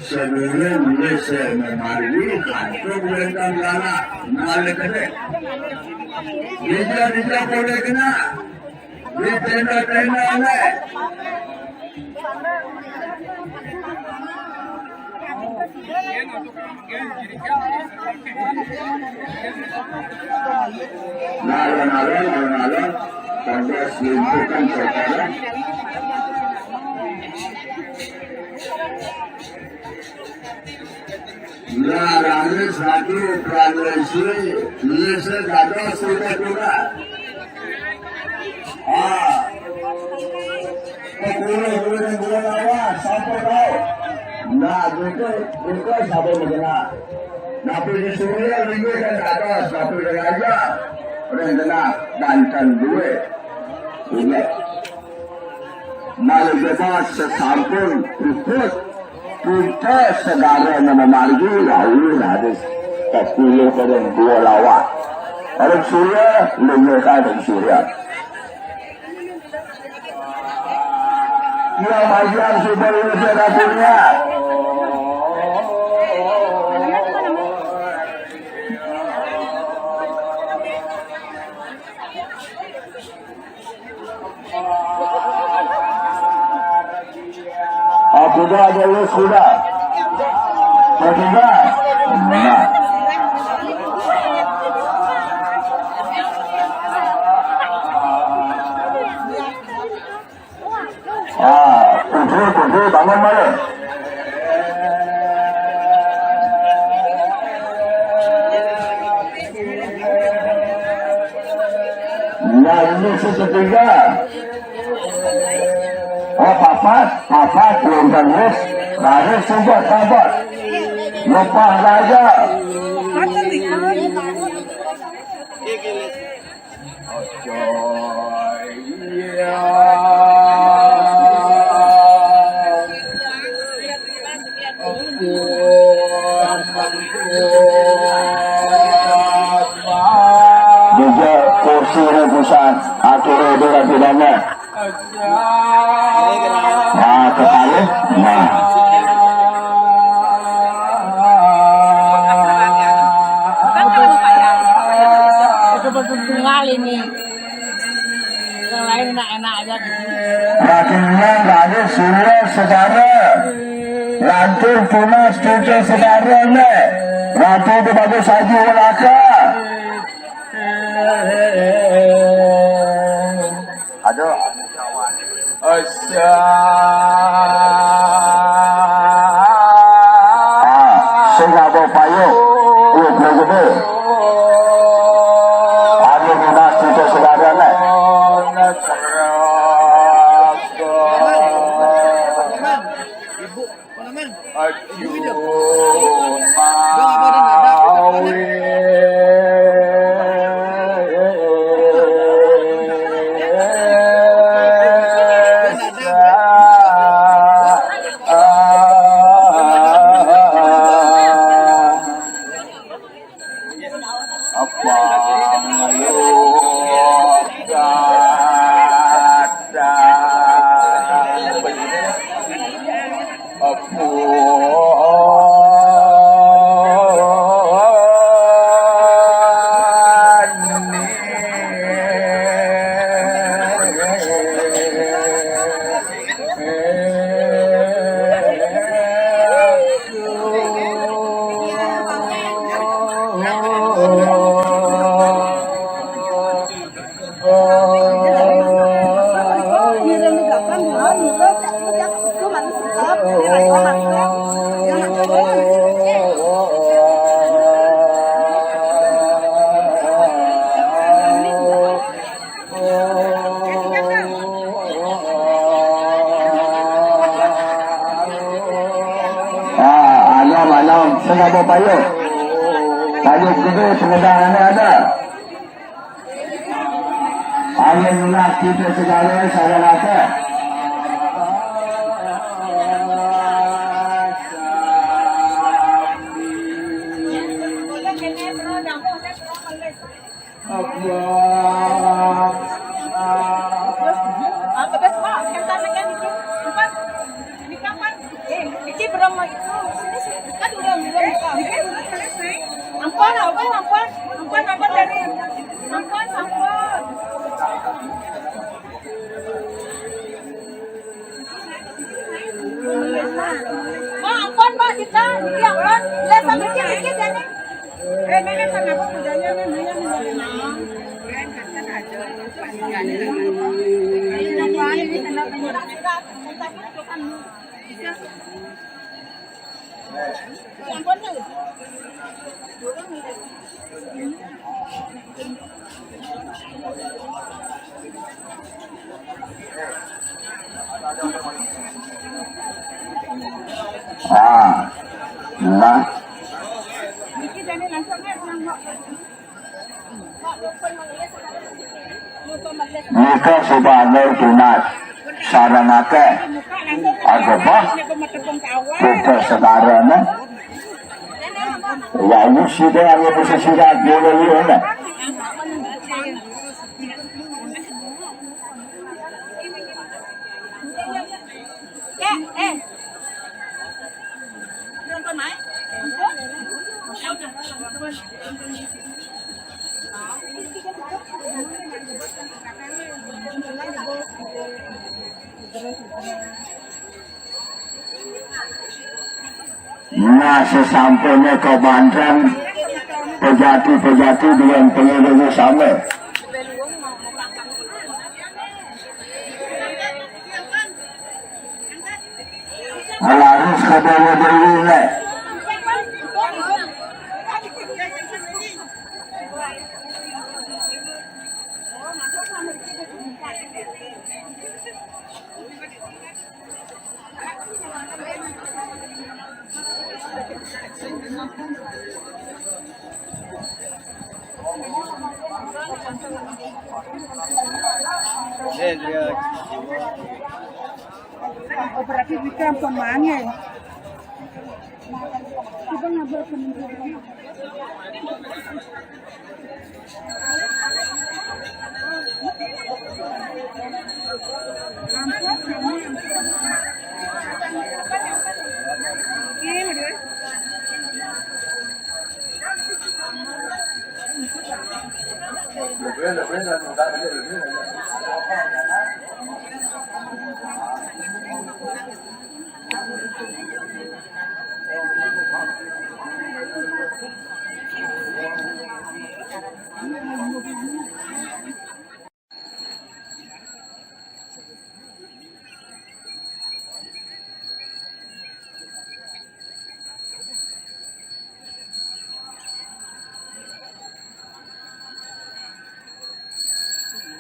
Sebelum bisa memari kantor dengan lana malak ada. Dia boleh kena. Dia tenda ada. Nala, Kongres lingkungan perkara. Ramesh satu progresi, ini segala sudah juga. Boleh awak sampai tahu. Nah, mereka sampai mengenal. Napi di Suria minggu kan atas, napi raja. Orang kena bancan duit. Ingat. Malah bebas sesampun ikut. Kita segala nama margi lalu hadis. Kasih pada dua lawan. Orang Suria lebih kaya Suria. Dia majian sudah Indonesia dapurnya. Sudah ada sudah. Sudah. Nah. Kumpul bangun balik. Nah ini ketiga. Papat belum terus. Baris juga sabar. Lupa saja. Juga kursi rebusan akhirnya dia pidana. Nah, kepala. Nah. Itu betul tunggal ini. Yang lain enak-enak aja gitu. Rakyatnya nggak ada suara saudara. Lantur cuma setuju saudaranya. Ratu itu bagus saja belaka. Aduh. Singapura payung, gede. Ada dinas itu saudara nak. Singapura payung. Payung gede pengedarannya ada. Angin lunak kita segala saya rasa. Allah. Bekas Pak, kita kan itu. Empat. Ini kapan? Ini berapa itu? Sini kan udah buka. Ampun dari ampun. Ampun Pak kita, ya Pak. Lihat sampai dikit ya nih. Nenek sana apa bedanya nenek Nah. Nika subhanahu tunat saranake agama kita sekarang ya ini sudah yang posisi lagi dulu ya. Nah, sesampainya ke Banten, pejati-pejati dengan pengedungnya sama. Harus ke dulu. Operasi Vikram pemangnya. Coba ngobrol penunjukan.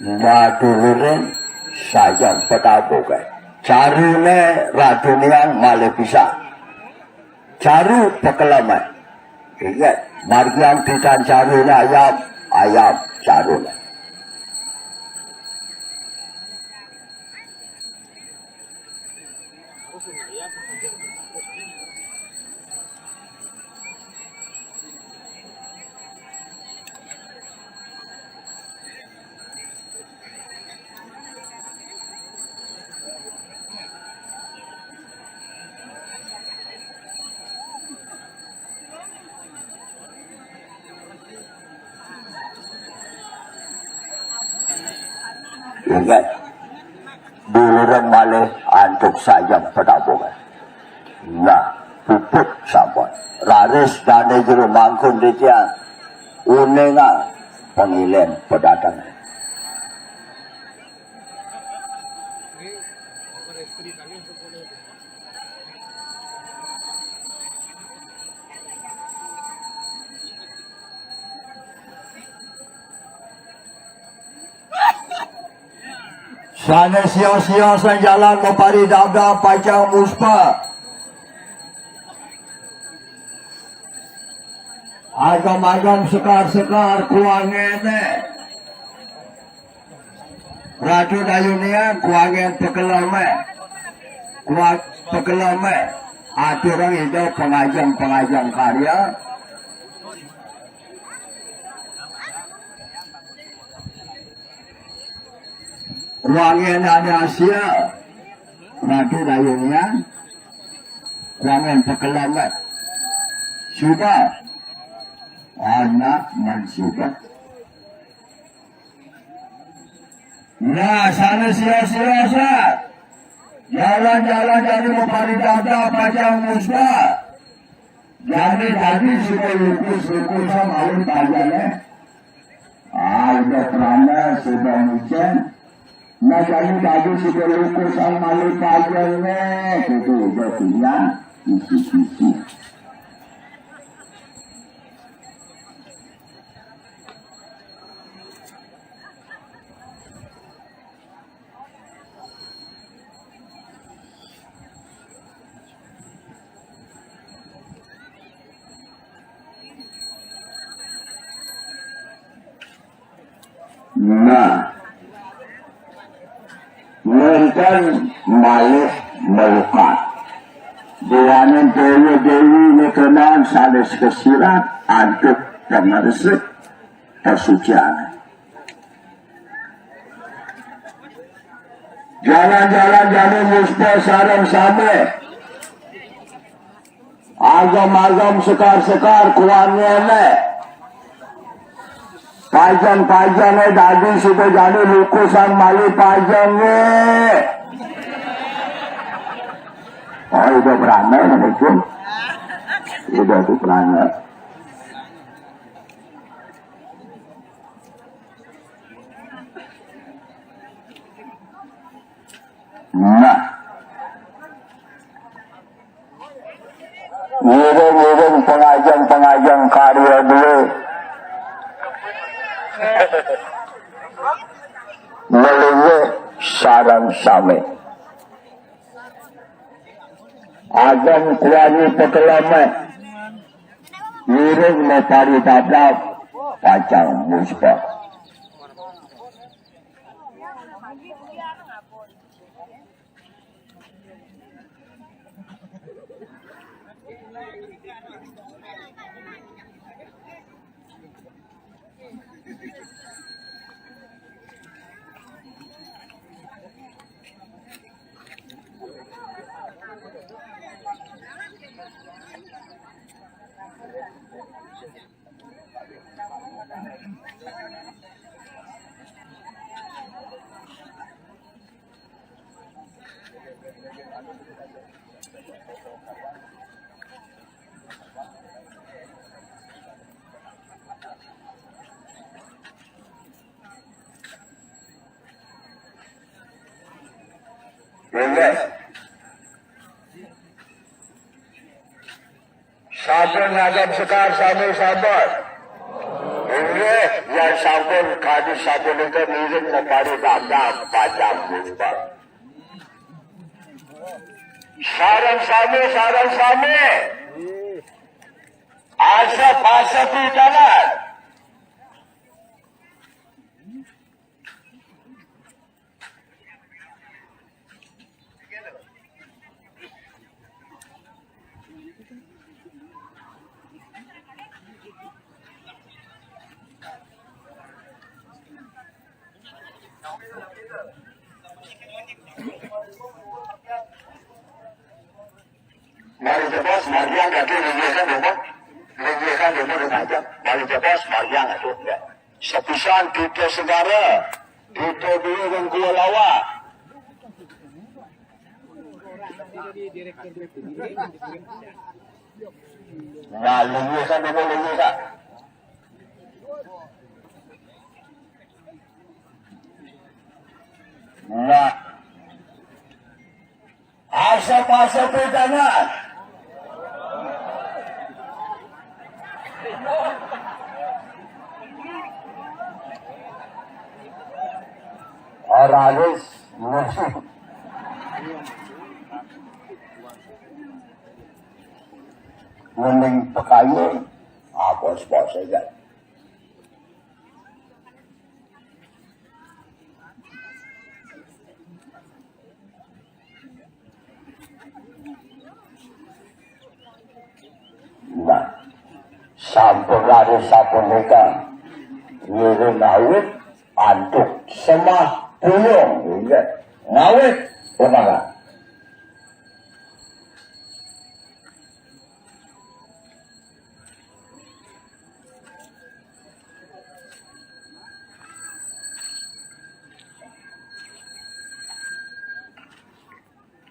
Madulune sayang petabuke. Jarune radunian malah bisa. Jaru pekelaman. Ingat, margian ditan jarune ayam jarune. Ingat, buluran malih antuk sayang pedabungan. Nah, pupuk sampun. Raris dane jero mangkun dia unenga pengilen pedatangan. Sana sia-sia sa jalan meparidabda pacang muspa. Agam-agam sekar-sekar kuangene. Ratu dayunia kuangen pekelame. Kuang pekelame. Aturang itu pengajang-pengajang karya. ruangan ada Asia, nanti dayungnya, ruangan pekelamat, sudah anak mensudah. Nah, sana sia-sia, jalan-jalan jadi memparitadah pajang musbah. Jadi sudah lukus-lukusan alun pajannya. Udah kerana sudah hujan. Nah, jadi tadi sudah lukusan alun pajannya. Itu udah punya isi-isi. Nah, mungkin malih melukat. Diwanin dewi-dewi nekenan salis kesirat, aduk dan meresik persucian. Jalan-jalan jadi musta sarang same. Agam-agam sekar-sekar kuannya. Pajang-pajangnya daging sudah jadi lukusan mali pajangnya. Oh, udah beranai itu. Udah itu beranai. Nah, ngiring-ngiring pengajang-pengajang karya dulu. Melalui sarang same. Agam kuani pekelamat. Ngiring metari tablak. Pajang musbah. Boleh. Sampun agam sekar sami sabar. Boleh. Yang sampun kadi sampun itu miring mempari dagang pajang musbah. Sarang sami. Asap di jalan. Mari jebos Mariang kaki linggikan demo remaja. Mari jebos Mariang itu enggak. Sepisan kita segara, kita dulu dengan gua lawa. Nah, linggikan demo linggikan. Nah, asap-asap di tangan. Oralis musik. Mending pekayu, bos-bos saja. Nah, sampun lari sampun nikah, ngirim awit, antuk semah kuyong, ingat. Ngawit, umara.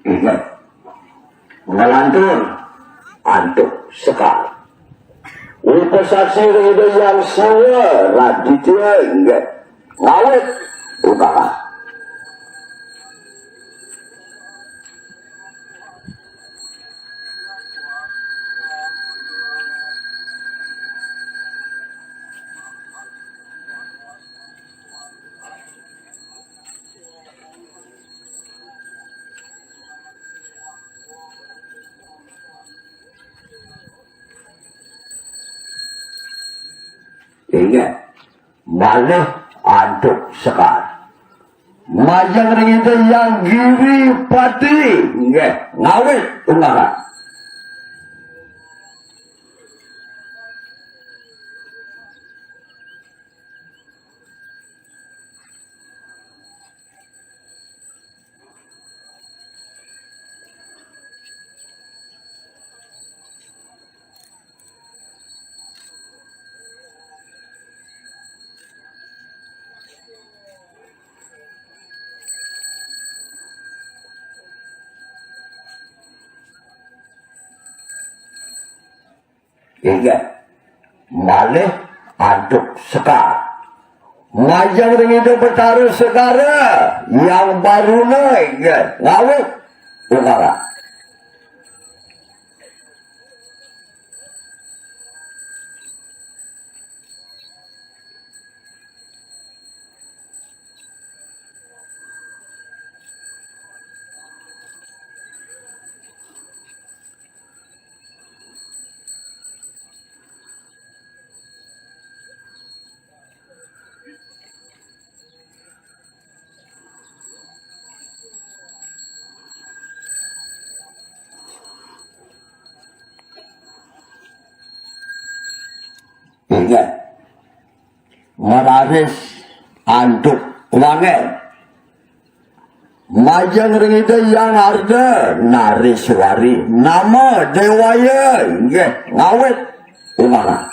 Ingat. Ngalantur, antuk sekali. Investasi itu yang saya raditya ingat. Ngawit, umara. Ingat, balik aduk sekali. Majang ring itu yang giri pati. Ingat, ngawit ungaran. Ingat, balik aduk sekali. Majang ring itu bertaruh segara yang baru naik, ngawit ungaran. Ingat, meraris anduk wangen. Majang ring itu yang ada nariswari nama dewaya. Ingat, ngawit ungaran.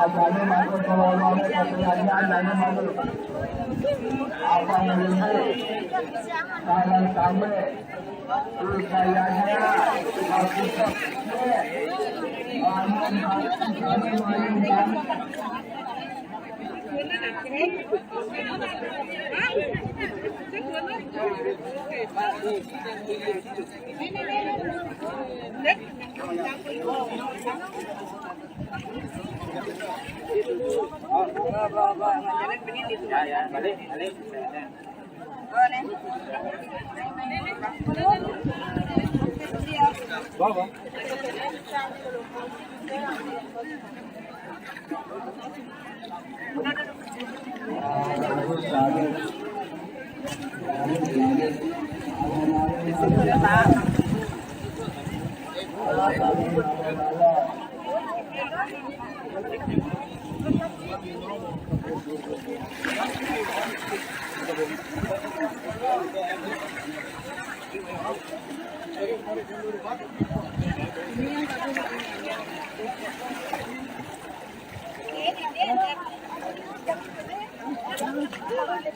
Jangan masuk kalau ada kepentingan, jangan masuk. Apa yang ini? Kalau kami upayanya lakukan. Nah,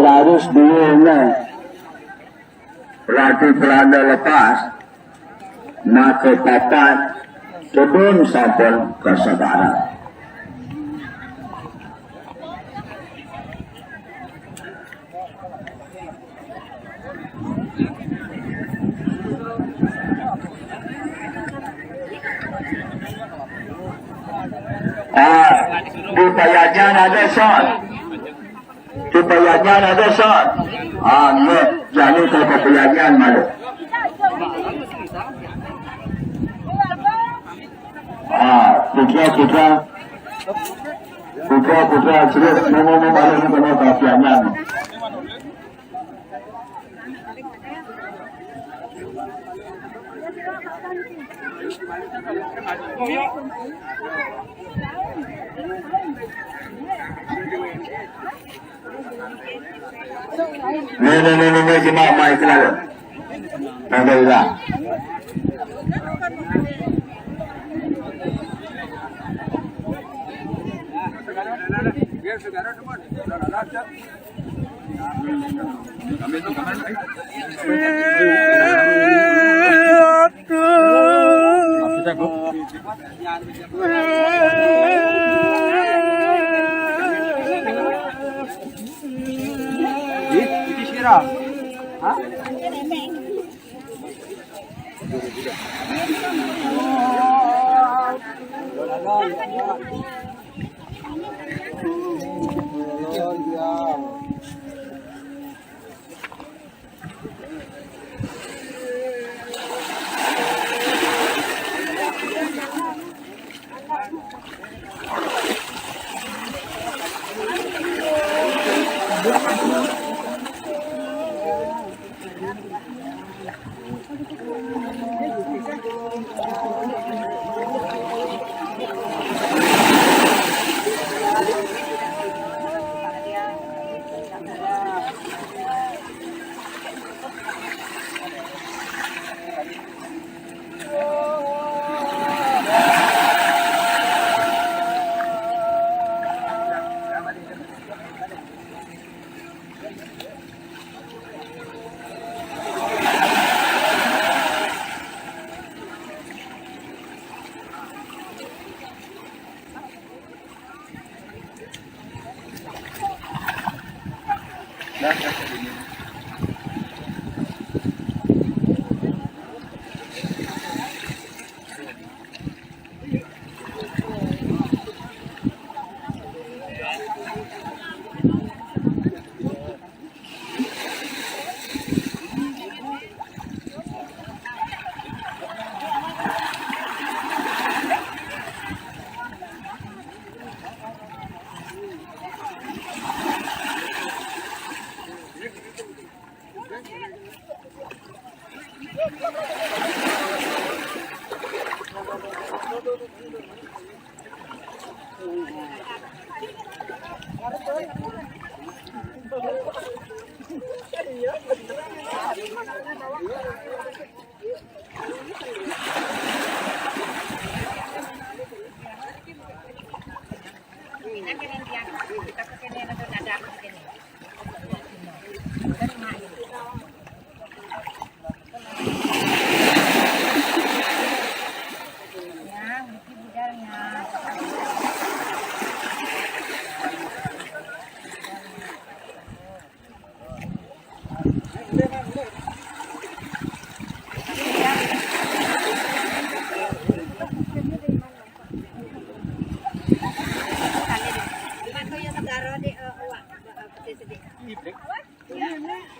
harus dulu pelatih pelanda lepas nak ke papat turun sampel ke sebarang. Di Payajan ada shot. Di Payajan ada shot. Jadi ke Payajan malu. Putra sudah ngomong malu ni kena Payajan. Ni jemaah mai kenal. Alhamdulillah.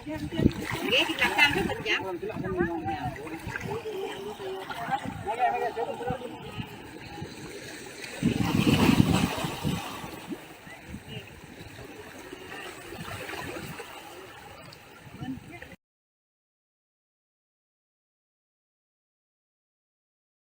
Di belakang tu berjam.